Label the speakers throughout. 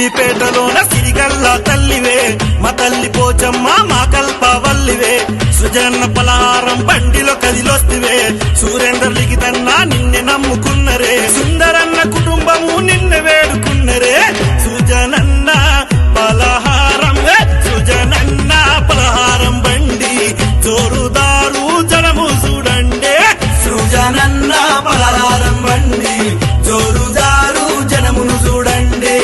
Speaker 1: సిద్దిపేటలోన సిరిగల్ల తల్లివే మా తల్లి పోచమ్మ మా కల్పవల్లివే సుజన్న పలహారం బండిలో కదిలొస్తివే సురేందర్ లిఖితన్నా నిన్నే నమ్ముకున్నరే సుందరన్న కుటుంబము నిన్ను వేడుకున్నరే సుజనన్న పలహారం సుజనన్న పలహారం బండి జోరుదారు జనము చూడండి సుజనన్న పలహారం బండి జోరుదారు జనమును చూడండి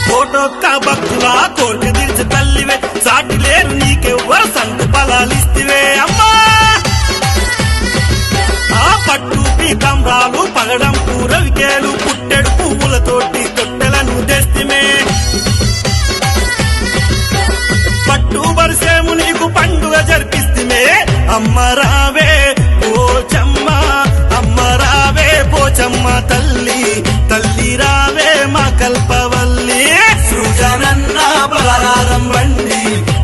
Speaker 1: కోటొక్క భక్తుల కోరిక తీర్చి తల్లివే సాటి లేరు నీకెవ్వరు సంత ఫలాలిస్తివే అమ్మా ఆ పట్టు పీతాంబ్రాలు పగడం పూరవికేలు పుట్టెడు పువ్వులతోటి తొట్టెలను తెస్తిమే పట్టు వరిసేము నీకు పండుగ జరిపిస్తిమే అమ్మరావే పోచమ్మ అమ్మరావే పోచమ్మ తల్లి తల్లి రావే మా కల్పవల్లి సృజనన్న పలహారం బండి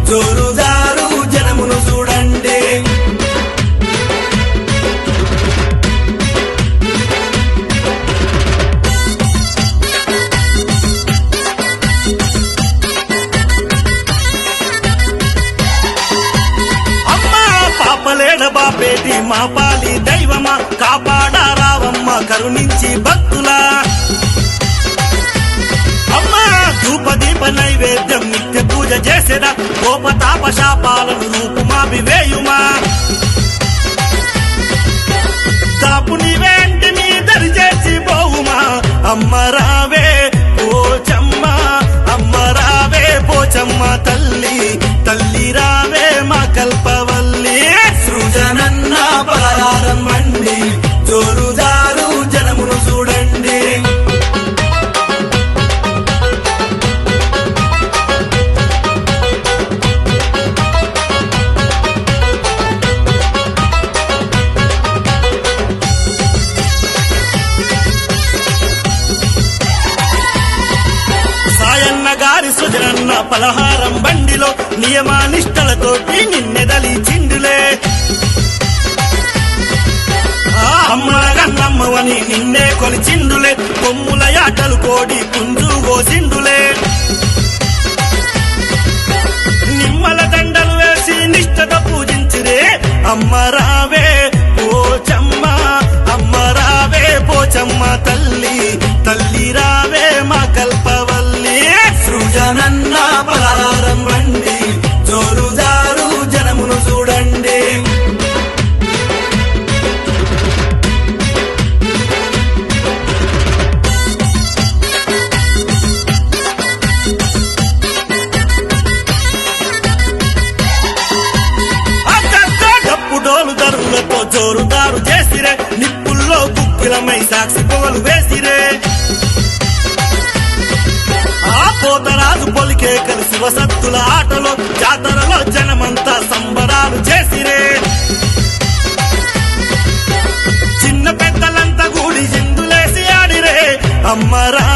Speaker 1: జోరుదారు జనమును చూడండి పాపలేడ బాపేటి మా పాలి దైవమా కాపాడా రావమ్మ కరుణించి భక్తులా అమ్మా ధూపదీప నైవేద్యం నిత్య పూజ చేసేదా కోపతాప శాపాలను రూపుమాపి వేయుమా తాపు నీవేంటి నీ దరి చేసి పోవుమా అమ్మరావే పోచమ్మ అమ్మరావే పోచమ్మ తల్లి తల్లి రావే మా కల్పవల్లి సృజనన్న పలహారం బండి జోరుదారు జనమును చూడండి సాయన్న గారి సుజనన్న పలహారం బండిలో నియమానిష్టలతోటి నిన్నెదలి చిండులే అమ్మగన్నమ్మవని నిన్నే కొలిచిండులే కొమ్ముల యాటలు కోడి పుంజు గోసిండులే నిమ్మల దండలు వేసి నిష్టత పూజించురే అమ్మరావే పోచమ్మ అమ్మరావే పోచమ్మ తల్లి తల్లి రావే మా కల్పవల్లి సృజనన్న పలహారం బండి జోరుదారు జనమును చూడండి డోలుదరులతో జోరుదారు చేసిరే నిప్పుల్లో గుగ్గిలమై సాక్షి పొగలు వేసిరే ఆ పోతరాజు పొలికే కలిసి వసత్తుల ఆటలో జాతరలో జనమంతా సంబరాలు చేసిరే చిన్న పెద్దలంతా కూడి చిందులేసి ఆడిరే అమ్మరా